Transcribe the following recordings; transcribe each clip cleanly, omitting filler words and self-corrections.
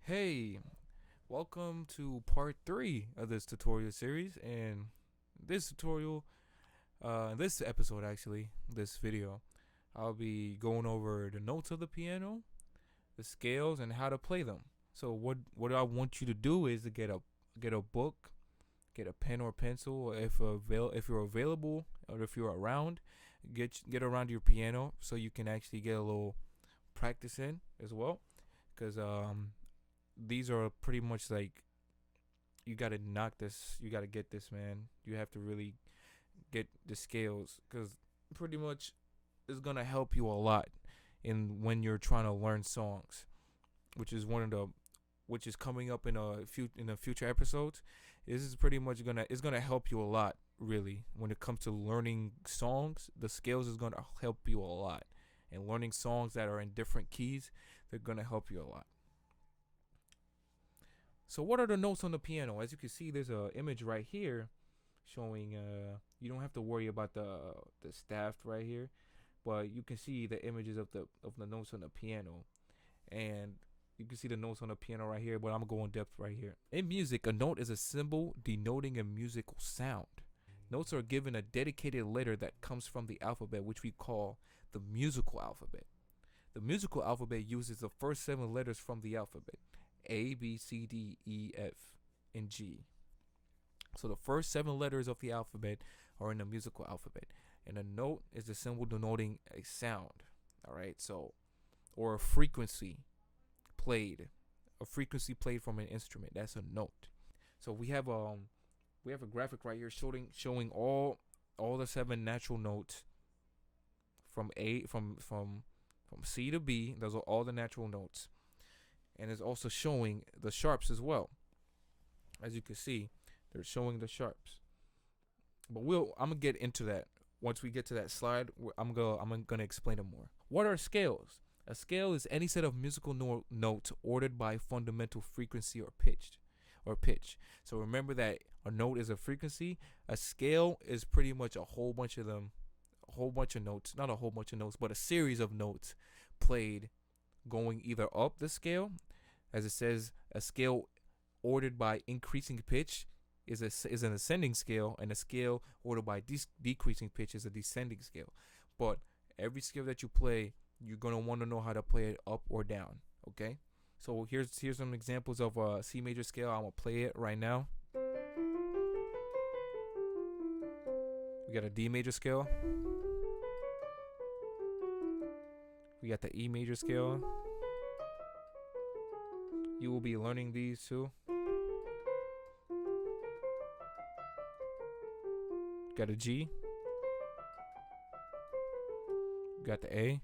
Hey, welcome to part 3 of this tutorial series. And this tutorial, this episode actually, this video, I'll be going over the notes of the piano, the scales, and how to play them. So what I want you to do is to get a book, get a pen or pencil, if you're available or if you're around, get around your piano so you can actually get a little practice in as well, because these are pretty much like you gotta knock this, you gotta get this, man. You have to really get the scales because pretty much it's gonna help you a lot in when you're trying to learn songs, which is one of the which is coming up in a future episodes. This is pretty much gonna help you a lot, really, when it comes to learning songs. The scales is gonna help you a lot, and learning songs that are in different keys, they're gonna help you a lot. So what are the notes on the piano? As you can see, there's a image right here showing. You don't have to worry about the staff right here, but you can see the images of the notes on the piano, and you can see the notes on the piano right here. But I'm going depth right here. In music, a note is a symbol denoting a musical sound. Notes are given a dedicated letter that comes from the alphabet, which we call the musical alphabet. The musical alphabet uses the first 7 letters from the alphabet: A, B, C, D, E, F, and G. So the first 7 letters of the alphabet are in the musical alphabet, and a note is the symbol denoting a sound. All right, so or a frequency played from an instrument. That's a note. So we have a graphic right here showing all the 7 natural notes from C to B. Those are all the natural notes, and it's also showing the sharps as well. As you can see, they're showing the sharps. But I'm gonna get into that once we get to that slide. I'm gonna explain it more. What are scales? A scale is any set of musical notes ordered by fundamental frequency or pitch. So remember that a note is a frequency. A scale is pretty much a whole bunch of them, a whole bunch of notes, not a whole bunch of notes, but a series of notes played going either up the scale, as it says, a scale ordered by increasing pitch is an ascending scale, and a scale ordered by decreasing pitch is a descending scale. But every scale that you play, you're gonna want to know how to play it up or down. Okay, so here's some examples of a C major scale. I'm gonna play it right now. We got a D major scale. We got the E major scale. You will be learning these too. Got a G. Got the A.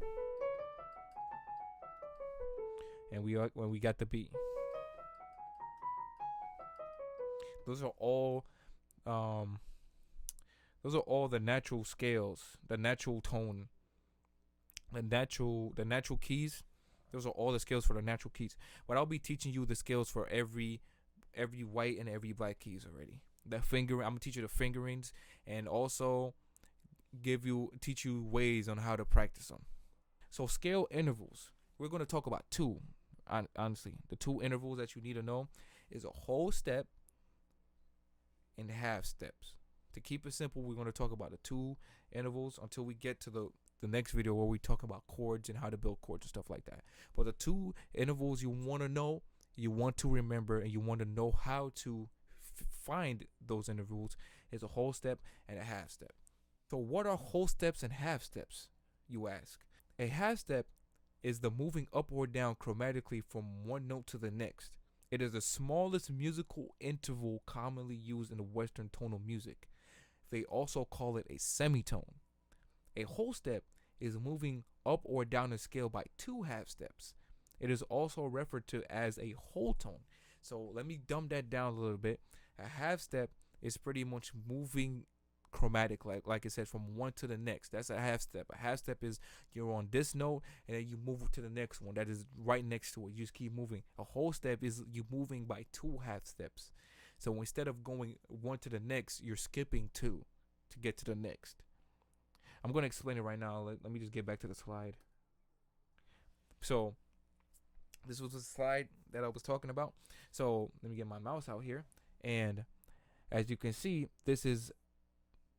And we got the B. Those are all the natural scales, the natural tone, the natural keys. Those are all the scales for the natural keys. But I'll be teaching you the scales for every white and every black keys already. I'm gonna teach you the fingerings, and also teach you ways on how to practice them. So scale intervals. We're gonna talk about 2. Honestly, the 2 intervals that you need to know is a whole step and half steps. To keep it simple, we're going to talk about the 2 intervals until we get to the next video where we talk about chords and how to build chords and stuff like that. But the 2 intervals you want to know, you want to remember, and you want to know how to find those intervals is a whole step and a half step. So what are whole steps and half steps, you ask? A half step is the moving up or down chromatically from one note to the next. It is the smallest musical interval commonly used in Western tonal music. They also call it a semitone. A whole step is moving up or down a scale by 2 half steps. It is also referred to as a whole tone. So let me dumb that down a little bit. A half step is pretty much moving chromatic, like I said, from one to the next. That's a half step. A half step is you're on this note and then you move to the next one that is right next to it. You just keep moving. A whole step is you moving by 2 half steps. So instead of going one to the next, you're skipping 2 to get to the next. I'm going to explain it right now. Let me just get back to the slide. So this was a slide that I was talking about. So let me get my mouse out here, and as you can see, this is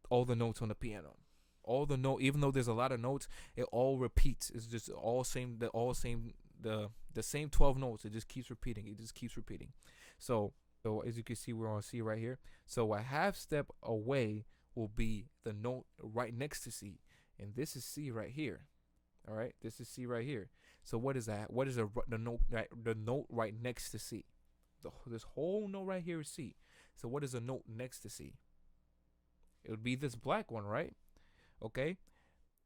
all the notes on the piano. All the note, even though there's a lot of notes, it all repeats. It's just all same, the same 12 notes. It just keeps repeating. It just keeps repeating. So as you can see, we're on C right here. So a half step away will be the note right next to C, and this is C right here. All right, this is C right here. So what is that? What is the note right next to C? This whole note right here is C. So what is the note next to C? It would be this black one, right? Okay.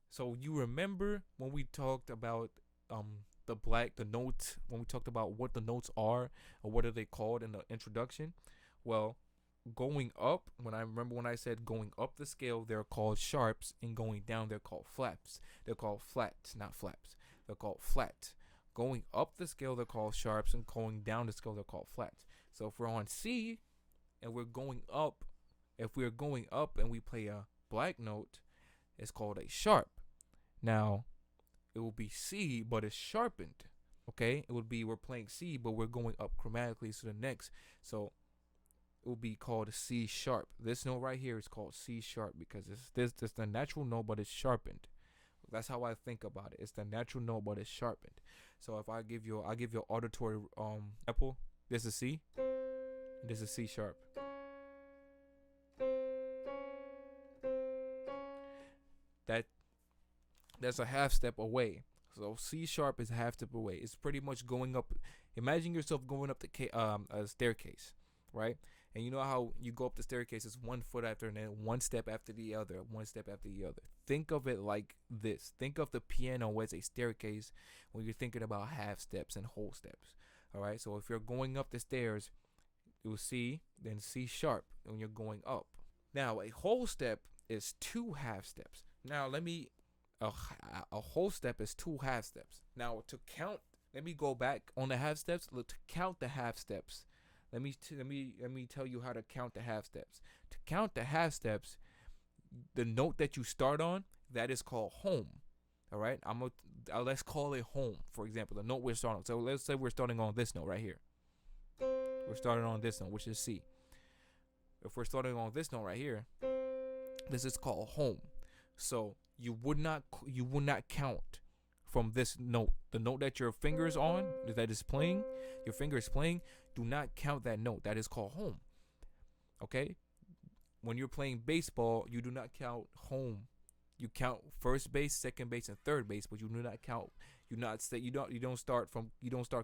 So you remember when we talked about the notes, when we talked about what the notes are or what are they called in the introduction? Well, going up, when I said going up the scale, they're called sharps, and going down they're called flaps. They're called flats, not flaps. They're called flats. Going up the scale they're called sharps, and going down the scale they're called flats. So if we're on C and we're going up, if we're going up and we play a black note, it's called a sharp. Now, it will be C, but it's sharpened. Okay, it would be we're playing C, but we're going up chromatically to the next. So it will be called C sharp. This note right here is called C sharp because it's the natural note, but it's sharpened. That's how I think about it. It's the natural note, but it's sharpened. So if I give you auditory example. This is C. This is C sharp. That's a half step away. So C sharp is a half step away. It's pretty much going up. Imagine yourself going up a staircase, right? And you know how you go up the staircase, it's 1 foot after, and then one step after the other, one step after the other. Think of it like this. Think of the piano as a staircase when you're thinking about half steps and whole steps. All right. So if you're going up the stairs, you'll C, then C sharp when you're going up. Now a whole step is 2 half steps. Now a whole step is 2 half steps. Now to count, let me go back on the half steps. To count the half steps, let me tell you how to count the half steps. To count the half steps, the note that you start on, that is called home. All right, let's call it home. For example, the note we're starting. So let's say we're starting on this note right here. We're starting on this note, which is C. If we're starting on this note right here, this is called home. So you would not count from this note. The note that your finger is on, that is playing, your finger is playing, do not count that note. That is called home. Okay? When you're playing baseball, you do not count home. You count first base, second base, and third base, but you do not count. You don't start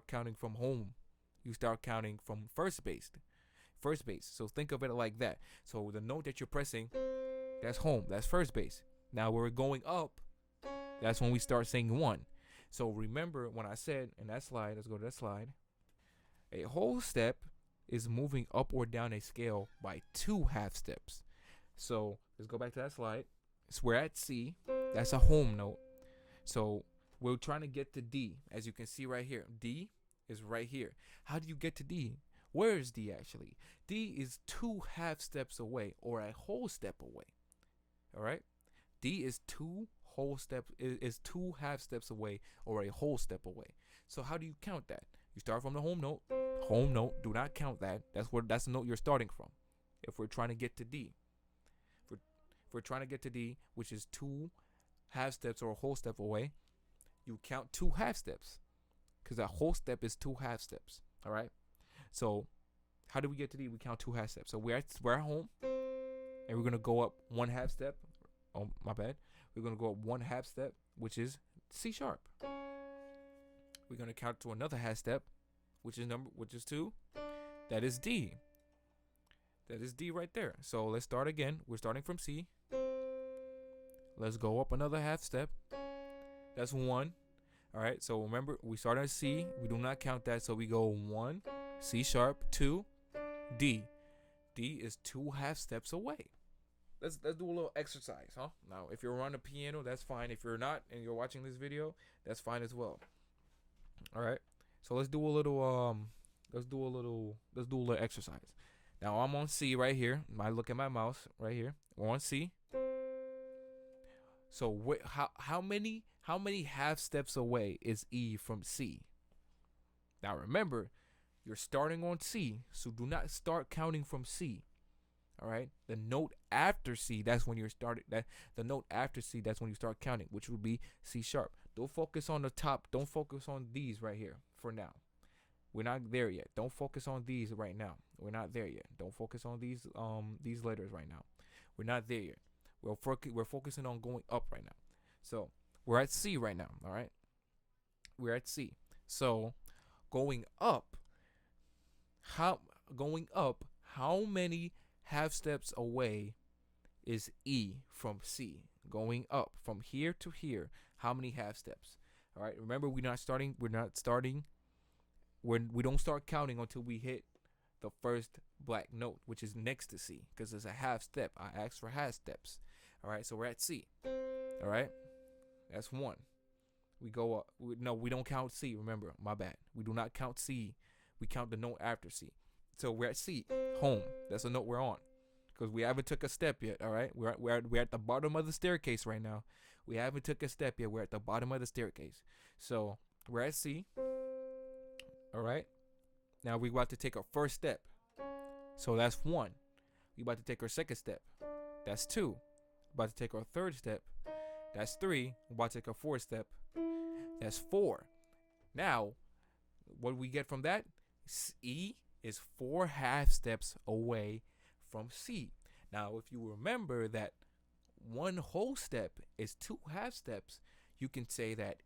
counting from home. You start counting from first base. So think of it like that. So the note that you're pressing, that's home. That's first base. Now we're going up. That's when we start saying 1. So remember when I said in that slide, let's go to that slide. A whole step is moving up or down a scale by 2 half steps. So let's go back to that slide. So we're at C. That's a home note. So we're trying to get to D. As you can see right here, D is right here. How do you get to D? Where is D actually? D is 2 half steps away or a whole step away. All right. D is 2 half steps away or a whole step away. So how do you count that? You start from the home note. Home note, do not count that. That's the note you're starting from. If we're trying to get to D. If we're trying to get to D, which is 2 half steps or a whole step away, you count 2 half steps. Because a whole step is 2 half steps. All right. So how do we get to D? We count 2 half steps. So we're at home, and we're gonna go up 1 half step. Oh, my bad. We're going to go up 1 half step, which is C sharp. We're going to count to another half step, which is 2. That is D. That is D right there. So let's start again. We're starting from C. Let's go up another half step. That's 1. All right. So remember, we start at C. We do not count that. So we go 1, C sharp, 2, D. D is 2 half steps away. Let's do a little exercise, huh? Now, if you're on the piano, that's fine. If you're not and you're watching this video, that's fine as well. All right. So let's do a little exercise. Now I'm on C right here. I look at my mouse right here. We're on C. So how many half steps away is E from C? Now remember, You're starting on C, so do not start counting from C. All right. The note after C, that's when you're starting. The note after C, that's when you start counting, which would be C sharp. Don't focus on the top. Don't focus on these right here for now. We're not there yet. Don't focus on these right now. We're not there yet. Don't focus on these letters right now. We're not there yet. We're focusing on going up right now. So we're at C right now. All right. We're at C. So going up. How many half steps away is E from C? Going up from here to here, how many half steps? All right. Remember, we don't start counting until we hit the first black note, which is next to C, because it's a half step. I asked for half steps. All right. So we're at C. All right. That's one. We go up. We don't count C. Remember, my bad. We do not count C. We count the note after C. So we're at C, home. That's the note we're on, because we haven't took a step yet. All right, we're at the bottom of the staircase right now. We haven't took a step yet. We're at the bottom of the staircase. So we're at C. All right. Now we're about to take our first step. So that's one. We about to take our second step. That's two. About to take our third step. That's three. We're about to take our fourth step. That's four. Now, what do we get from that? E is 4 half steps away from C. Now, if you remember that one whole step is 2 half steps, you can say that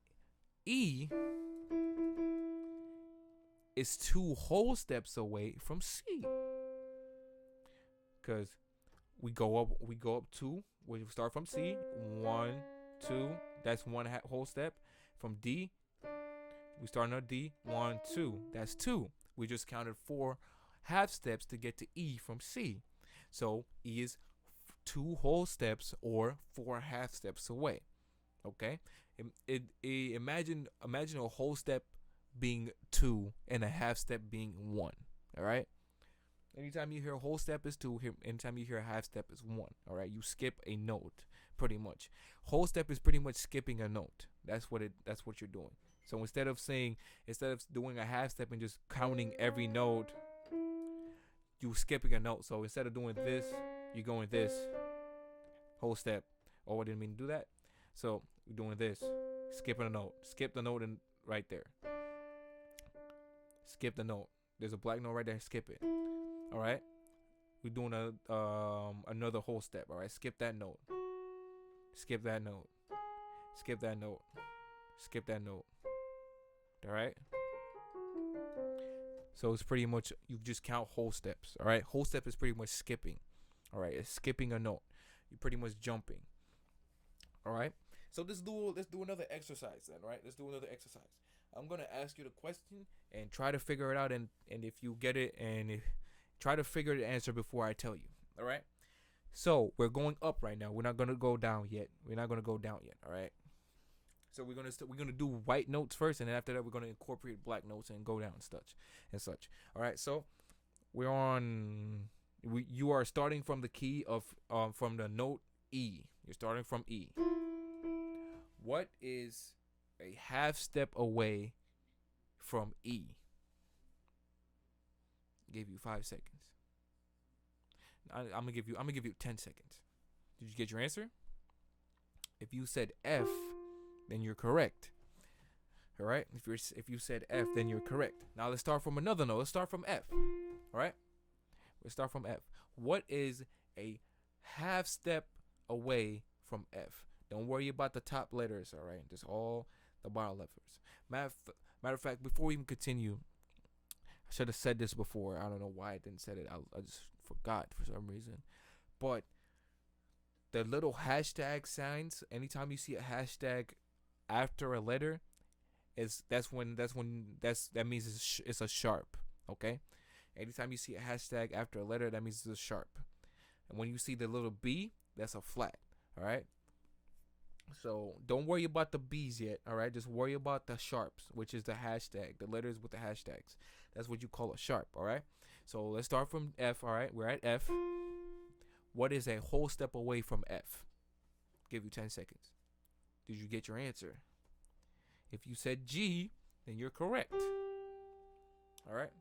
E is 2 whole steps away from C. Because we go up 2. We start from C, 1, 2. That's one whole step. From D, we start on D, 1, 2. That's 2. We just counted 4 half steps to get to E from C. So E is 2 whole steps or 4 half steps away. Okay? Imagine a whole step being 2 and a half step being 1. All right? Anytime you hear a whole step is 2, anytime you hear a half step is 1. All right? You skip a note pretty much. Whole step is pretty much skipping a note. That's what you're doing. So instead of doing a half step and just counting every note, you skipping a note. So instead of doing this, you're going this whole step. Oh, I didn't mean to do that. So we're doing this, skipping a note. Skip the note right there. Skip the note. There's a black note right there. Skip it. All right. We're doing another whole step. All right. Skip that note. Skip that note. Skip that note. Skip that note. All right. So it's pretty much, you just count whole steps. All right. Whole step is pretty much skipping. All right. It's skipping a note. You're pretty much jumping. All right. So let's do another exercise then. All right. Let's do another exercise. I'm gonna ask you the question and try to figure it out. And if you get it, try to figure the answer before I tell you. All right. So we're going up right now. We're not gonna go down yet. All right. So we're gonna do white notes first, and then after that we're gonna incorporate black notes and go down and such. All right. So you are starting from the key of from the note E. You're starting from E. What is a half step away from E? Gave you 5 seconds. I'm gonna give you 10 seconds. Did you get your answer? If you said F, then you're correct. All right. If you said F, then you're correct. Now let's start from another note. Let's start from F. All right. Let's start from F. What is a half step away from F? Don't worry about the top letters. All right. Just all the bottom letters. Matter of fact, before we even continue, I should have said this before. I don't know why I didn't say it. I just forgot for some reason. But the little hashtag signs, anytime you see a hashtag after a letter, that means it's a sharp. Okay? Anytime you see a hashtag after a letter, that means it's a sharp. And when you see the little B, that's a flat. All right? So don't worry about the B's yet, all right? Just worry about the sharps, which is the hashtag, the letters with the hashtags. That's what you call a sharp, all right? So let's start from F, all right? We're at F. What is a whole step away from F? Give you 10 seconds. Did you get your answer? If you said G, then you're correct. All right?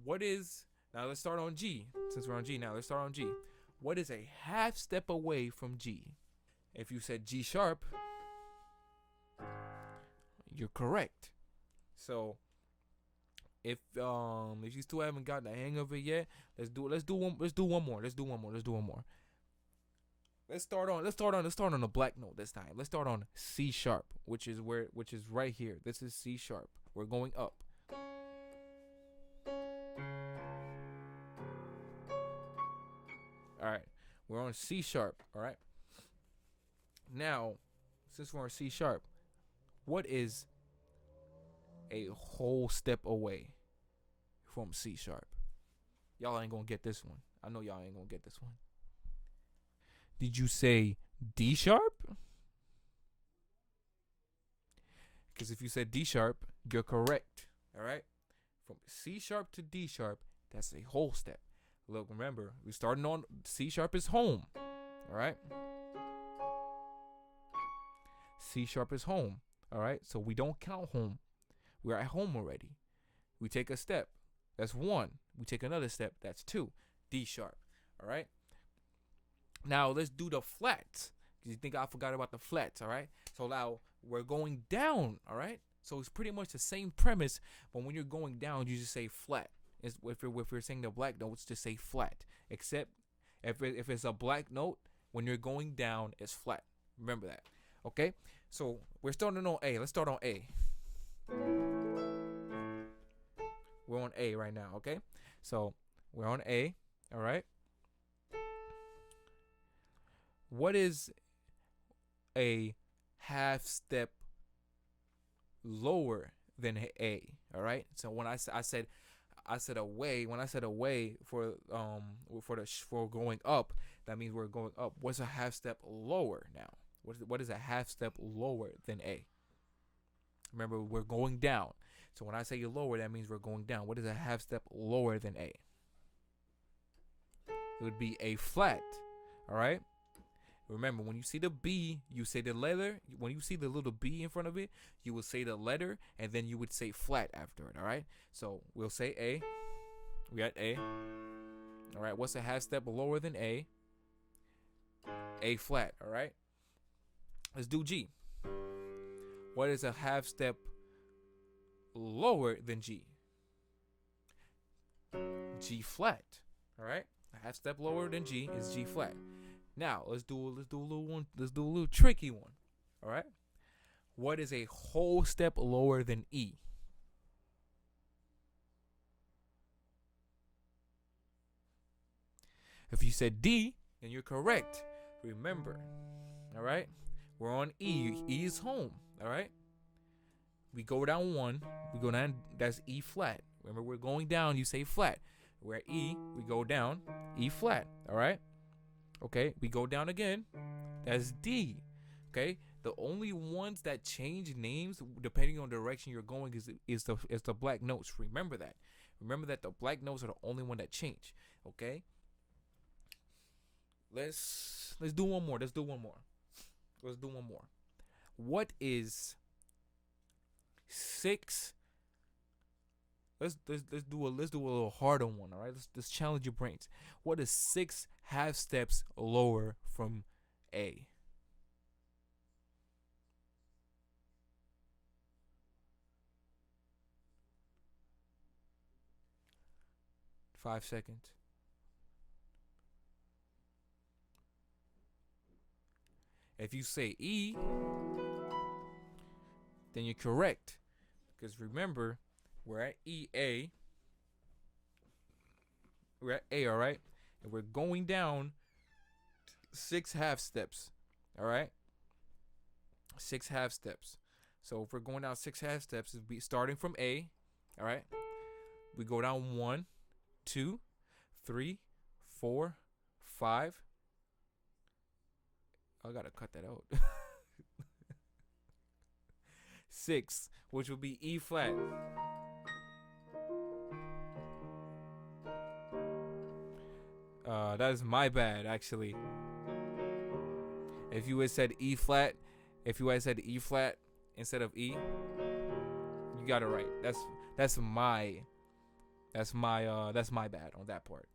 What is, now let's start on G. Since we're on G now, let's start on G. What is a half step away from G? If you said G sharp, you're correct. So if you still haven't gotten the hang of it yet, let's do one more. Let's start on the black note this time. Let's start on C sharp, which is right here. This is C sharp. We're going up. All right. We're on C sharp, all right? Now, since we're on C sharp, what is a whole step away from C sharp? Y'all ain't gonna get this one. I know y'all ain't gonna get this one. Did you say D sharp? Because if you said D sharp, you're correct. All right? From C sharp to D sharp, that's a whole step. Look, remember, we're starting on C sharp is home. All right? C sharp is home. All right? So we don't count home. We're at home already. We take a step. That's 1. We take another step. That's 2. D sharp. All right? Now let's do the flats. Because you think I forgot about the flats. All right? So now we're going down. All right? So it's pretty much the same premise. But when you're going down, you just say flat. If you're saying the black notes, just say flat. Except if it's a black note, when you're going down, it's flat. Remember that. Okay? So we're starting on A. Let's start on A. We're on A right now, okay? So we're on A, all right? What is a half step lower than A, all right? So when I said away, when I said away for going up, that means we're going up. What's a half step lower now? What is a half step lower than A? Remember, we're going down. So when I say lower, that means we're going down. What is a half step lower than A? It would be A flat. All right? Remember, when you see the B, you say the letter. When you see the little B in front of it, you will say the letter, and then you would say flat after it. All right? So we'll say A. We got A. All right? What's a half step lower than A? A flat. All right? Let's do G. What is a half step lower than G? G flat. All right? A half step lower than G is G flat. Now, let's do a little tricky one. All right? What is a whole step lower than E? If you said D, then you're correct. Remember. All right? We're on E. E is home. All right? We go down 1. We go down. That's E flat. Remember, we're going down. You say flat. We're at E. We go down. E flat. All right? Okay. We go down again. That's D. Okay? The only ones that change names depending on the direction you're going is the black notes. Remember that. Remember that the black notes are the only one that change. Okay? Let's do one more. Let's do one more. What is 6? Let's do a little harder one. All right. Let's challenge your brains. What is 6 half steps lower from A? Five seconds. If you say E, then you're correct. Because remember, we're at EA. We're at A, all right? And we're going down 6 half steps, all right? 6 half steps. So if we're going down 6 half steps, it'd be starting from A, all right? We go down 1, 2, 3, 4, 5. I gotta cut that out. 6, which will be E flat. That is my bad, actually. If you had said E flat, instead of E, you got it right. That's my That's my bad on that part.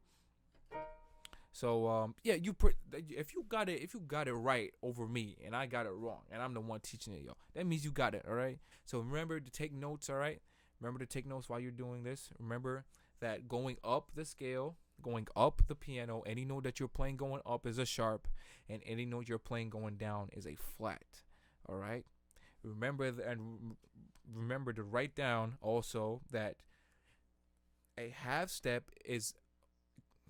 So yeah, if you got it right over me and I got it wrong and I'm the one teaching it, yo, that means you got it. All right. So remember to take notes. All right. Remember to take notes while you're doing this. Remember that going up the scale, going up the piano, any note that you're playing going up is a sharp, and any note you're playing going down is a flat. All right. Remember to write down also that a half step is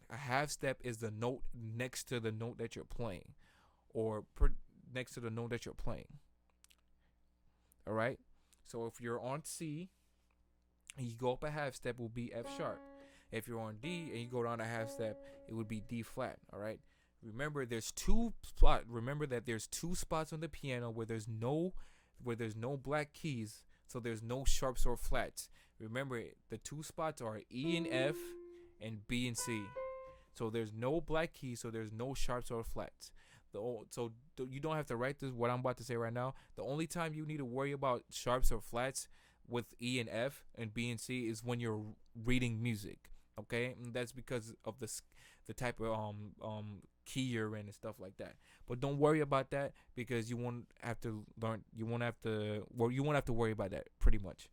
the note next to the note that you're playing, or next to the note that you're playing. All right. So if you're on C and you go up a half step, it will be F sharp. If you're on D and you go down a half step, it would be D flat. All right. Remember, Remember that there's two spots on the piano where there's no black keys, so there's no sharps or flats. Remember, the two spots are E and F and B and C. So there's no black keys, so there's no sharps or flats. So you don't have to write this, what I'm about to say right now. The only time you need to worry about sharps or flats with E and F and B and C is when you're reading music. Okay, and that's because of the type of key you're in and stuff like that. But don't worry about that, because you won't have to worry about that pretty much.